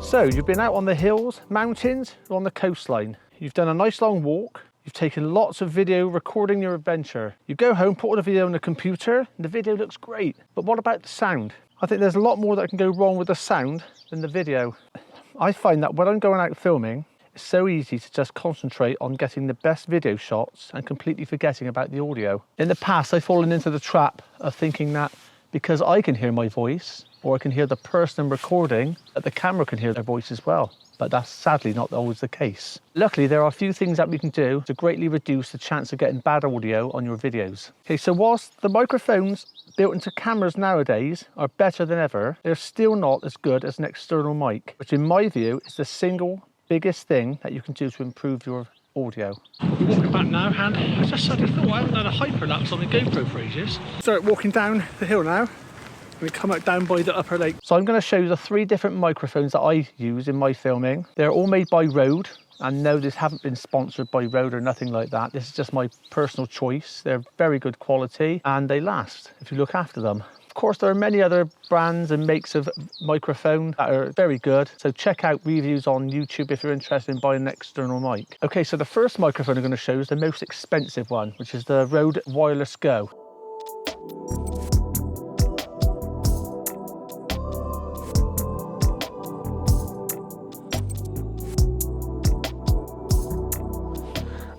So you've been out on the hills, mountains, or on the coastline. You've done a nice long walk. You've taken lots of video recording your adventure. You go home, put all the video on the computer, and the video looks great. But what about the sound? I think there's a lot more that can go wrong with the sound than the video. I find that when I'm going out filming, it's so easy to just concentrate on getting the best video shots and completely forgetting about the audio. In the past, I've fallen into the trap of thinking that because I can hear my voice, or I can hear the person recording, that the camera can hear their voice as well. But that's sadly not always the case. Luckily, there are a few things that we can do to greatly reduce the chance of getting bad audio on your videos. Okay, so whilst the microphones built into cameras nowadays are better than ever, they're still not as good as an external mic, which in my view is the single biggest thing that you can do to improve your audio. We're walking back now, and I just suddenly thought I haven't had a hyperlapse on the GoPro for ages. Start walking down the hill now. We come out down by the upper lake. So I'm going to show you the 3 different microphones that I use in my filming. They're all made by Rode, and no, this haven't been sponsored by Rode or nothing like that. This is just my personal choice. They're very good quality and they last if you look after them. Of course, there are many other brands and makes of microphone that are very good. So check out reviews on YouTube if you're interested in buying an external mic. Okay, so the first microphone I'm going to show is the most expensive one, which is the Rode Wireless Go.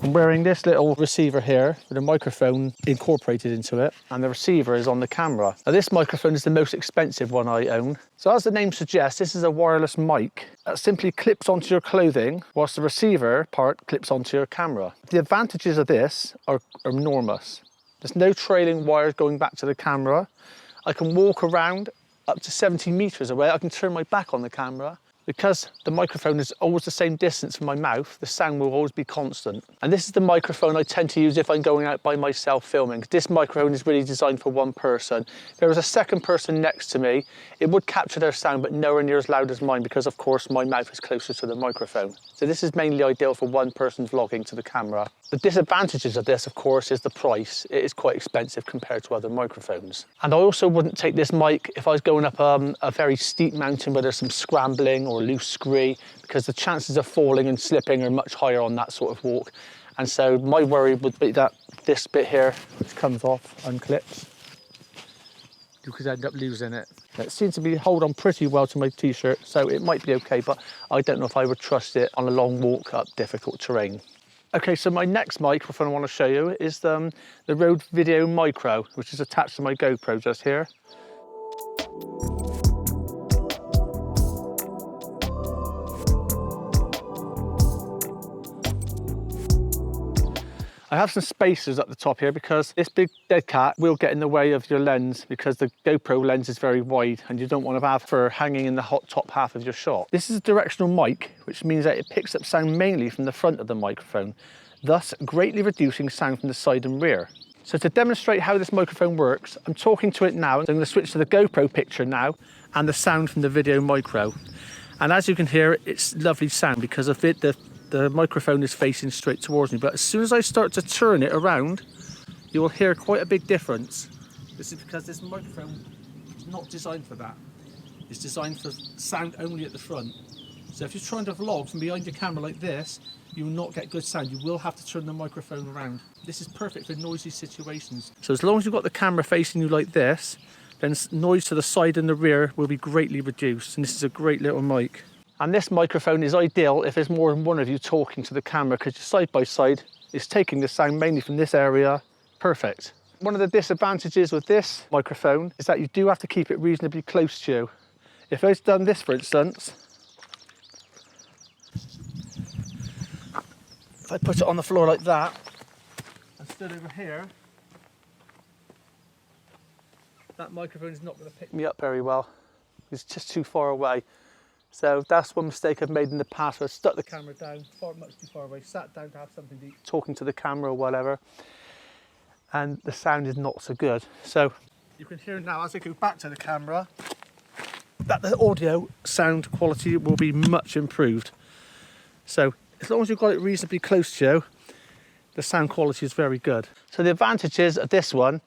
I'm wearing this little receiver here with a microphone incorporated into it, and the receiver is on the camera. Now this microphone is the most expensive one I own. So as the name suggests, this is a wireless mic that simply clips onto your clothing, whilst the receiver part clips onto your camera. The advantages of this are enormous. There's no trailing wires going back to the camera. I can walk around up to 70 meters away. I can turn my back on the camera. Because the microphone is always the same distance from my mouth, the sound will always be constant. And this is the microphone I tend to use if I'm going out by myself filming. This microphone is really designed for one person. If there was a second person next to me, it would capture their sound, but nowhere near as loud as mine, because of course my mouth is closer to the microphone. So this is mainly ideal for one person vlogging to the camera. The disadvantages of this, of course, is the price. It is quite expensive compared to other microphones. And I also wouldn't take this mic if I was going up a very steep mountain where there's some scrambling or loose scree, because the chances of falling and slipping are much higher on that sort of walk. And so my worry would be that this bit here, which comes off, unclips, you could end up losing it. It seems to be hold on pretty well to my t-shirt, so it might be okay, but I don't know if I would trust it on a long walk up difficult terrain. Okay, so my next microphone I want to show you is the Rode Video Micro, which is attached to my GoPro just here. I have some spacers at the top here because this big dead cat will get in the way of your lens, because the GoPro lens is very wide and you don't want to have fur hanging in the top half of your shot. This is a directional mic, which means that it picks up sound mainly from the front of the microphone, thus greatly reducing sound from the side and rear. So to demonstrate how this microphone works, I'm talking to it now. So I'm going to switch to the GoPro picture now and the sound from the Video Micro. And as you can hear, it's lovely sound because of it. The microphone is facing straight towards me, but as soon as I start to turn it around, you will hear quite a big difference. This is because this microphone is not designed for that. It's designed for sound only at the front. So if you're trying to vlog from behind your camera like this, you will not get good sound. You will have to turn the microphone around. This is perfect for noisy situations. So as long as you've got the camera facing you like this, then noise to the side and the rear will be greatly reduced. And this is a great little mic. And this microphone is ideal if there's more than one of you talking to the camera, because you're side by side. It's taking the sound mainly from this area. Perfect. One of the disadvantages with this microphone is that you do have to keep it reasonably close to you. If I've done this, for instance, if I put it on the floor like that and stood over here, that microphone is not going to pick me up very well. It's just too far away. So that's one mistake I've made in the past. I've stuck the camera down much too far away, sat down to have something to eat, talking to the camera or whatever, and the sound is not so good. So you can hear now as I go back to the camera that the audio sound quality will be much improved. So as long as you've got it reasonably close to you, the sound quality is very good. So the advantages of this one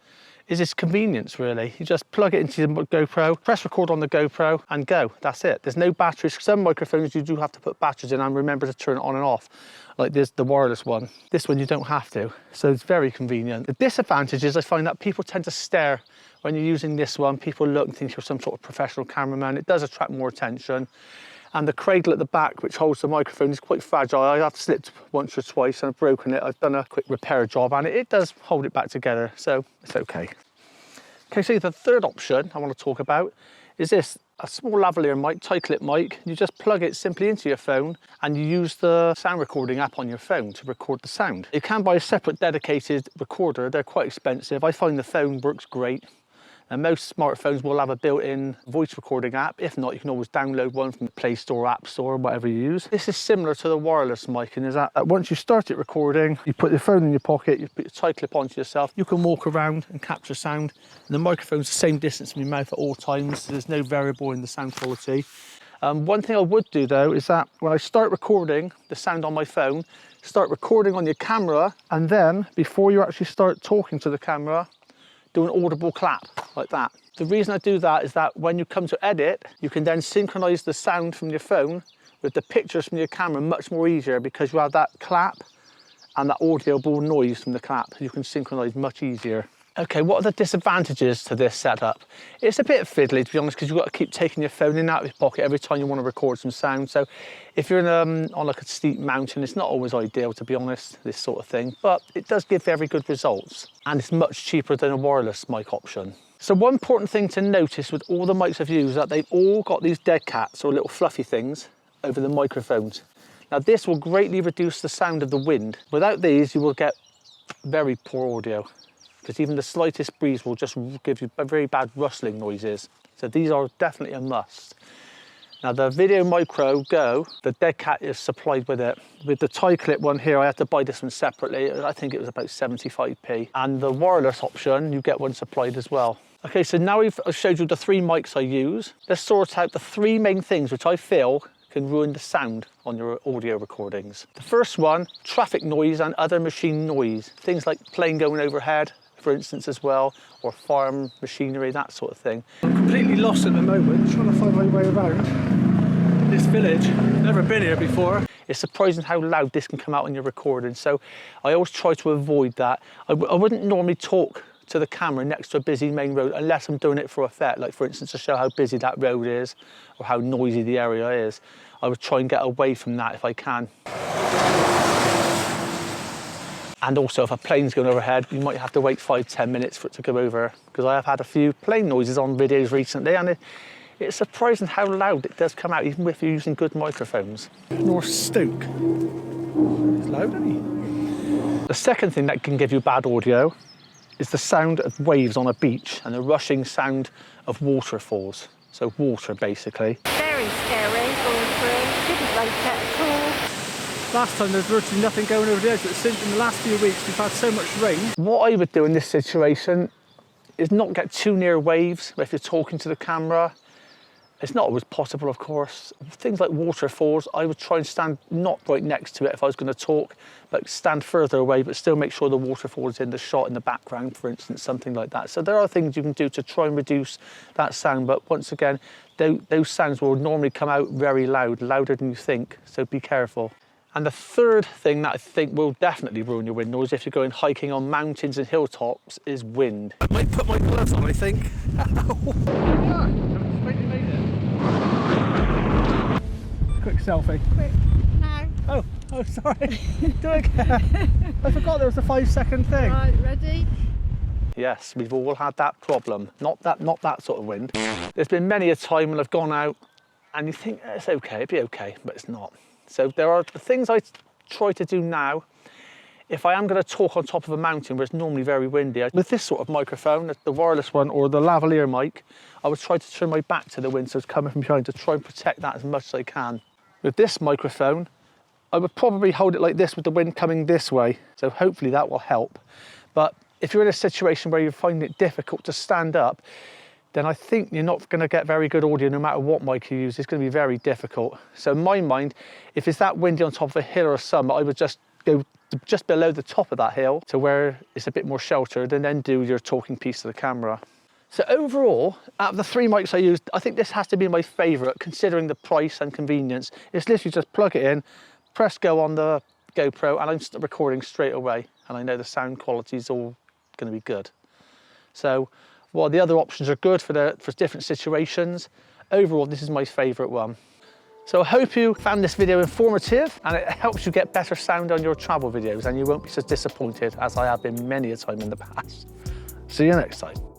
is its convenience, really. You just plug it into the GoPro, press record on the GoPro and go. That's it. There's no batteries. Some microphones you do have to put batteries in and remember to turn it on and off, like this, the wireless one. This one you don't have to, so it's very convenient. The disadvantage is I find that people tend to stare when you're using this one. People look and think you're some sort of professional cameraman. It does attract more attention. And the cradle at the back, which holds the microphone, is quite fragile. I have slipped once or twice and I've broken it. I've done a quick repair job and it does hold it back together, so it's okay. Okay, so the third option I want to talk about is this, a small lavalier mic, tie-clip mic. You just plug it simply into your phone and you use the sound recording app on your phone to record the sound. You can buy a separate dedicated recorder. They're quite expensive. I find the phone works great. And most smartphones will have a built-in voice recording app. If not, you can always download one from the Play Store, App Store, whatever you use. This is similar to the wireless mic, and is that once you start it recording, you put your phone in your pocket, you put your tie clip onto yourself, you can walk around and capture sound. And the microphone's the same distance from your mouth at all times, so there's no variable in the sound quality. One thing I would do though is that when I start recording the sound on my phone, start recording on your camera, and then before you actually start talking to the camera, do an audible clap like that. The reason I do that is that when you come to edit, you can then synchronize the sound from your phone with the pictures from your camera much more easier, because you have that clap and that audible noise from the clap. You can synchronize much easier. Okay, what are the disadvantages to this setup? It's a bit fiddly, to be honest, because you've got to keep taking your phone in and out of your pocket every time you want to record some sound. So if you're in, on like a steep mountain, it's not always ideal, to be honest, this sort of thing, but it does give very good results. And it's much cheaper than a wireless mic option. So one important thing to notice with all the mics I've used is that they've all got these dead cats or little fluffy things over the microphones. Now this will greatly reduce the sound of the wind. Without these, you will get very poor audio, because even the slightest breeze will just give you very bad rustling noises. So these are definitely a must. Now the Video Micro Go, the dead cat is supplied with it. With the tie clip one here, I had to buy this one separately. I think it was about 75p. And the wireless option, you get one supplied as well. Okay, so now I've showed you the three mics I use. Let's sort out the three main things which I feel can ruin the sound on your audio recordings. The first one, traffic noise and other machine noise. Things like plane going overhead, for instance, as well, or farm machinery, that sort of thing. I'm completely lost at the moment, trying to find my way around this village. Never been here before. It's surprising how loud this can come out on your recording, so I always try to avoid that. I wouldn't normally talk to the camera next to a busy main road unless I'm doing it for effect, like for instance to show how busy that road is or how noisy the area is. I would try and get away from that if I can. And also if a plane's going overhead, you might have to wait 5–10 minutes for it to go over, because I have had a few plane noises on videos recently, and it's surprising how loud it does come out, even if you're using good microphones. North Stoke. It's loud, isn't it? The second thing that can give you bad audio is the sound of waves on a beach and the rushing sound of waterfalls. So water, basically. Very scary going through. Didn't like it at all. Last time there's virtually nothing going over the edge, but since in the last few weeks we've had so much rain. What I would do in this situation is not get too near waves if you're talking to the camera. It's not always possible, of course. Things like waterfalls, I would try and stand not right next to it if I was going to talk, but stand further away, but still make sure the waterfall is in the shot in the background, for instance, something like that. So there are things you can do to try and reduce that sound, but once again, those sounds will normally come out very loud, louder than you think, so be careful. And the third thing that I think will definitely ruin your wind noise if you're going hiking on mountains and hilltops is wind. I might put my gloves on, I think. Quick selfie. Quick, now. Oh, sorry. Do it again. I forgot there was a 5-second thing. Right, ready? Yes, we've all had that problem. Not that sort of wind. There's been many a time when I've gone out and you think it's okay, it'd be okay, but it's not. So there are the things I try to do now. If I am going to talk on top of a mountain where it's normally very windy, with this sort of microphone, the wireless one or the lavalier mic, I would try to turn my back to the wind so it's coming from behind to try and protect that as much as I can. With this microphone, I would probably hold it like this with the wind coming this way, so hopefully that will help. But if you're in a situation where you're finding it difficult to stand up, then I think you're not going to get very good audio no matter what mic you use. It's going to be very difficult. So in my mind, if it's that windy on top of a hill or a summit, I would just go just below the top of that hill to where it's a bit more sheltered, and then do your talking piece to the camera. So overall, out of the 3 mics I used, I think this has to be my favourite, considering the price and convenience. It's literally just plug it in, press go on the GoPro, and I'm recording straight away. And I know the sound quality is all going to be good. So while the other options are good for different situations, overall this is my favourite one. So I hope you found this video informative and it helps you get better sound on your travel videos, and you won't be so disappointed as I have been many a time in the past. See you next time.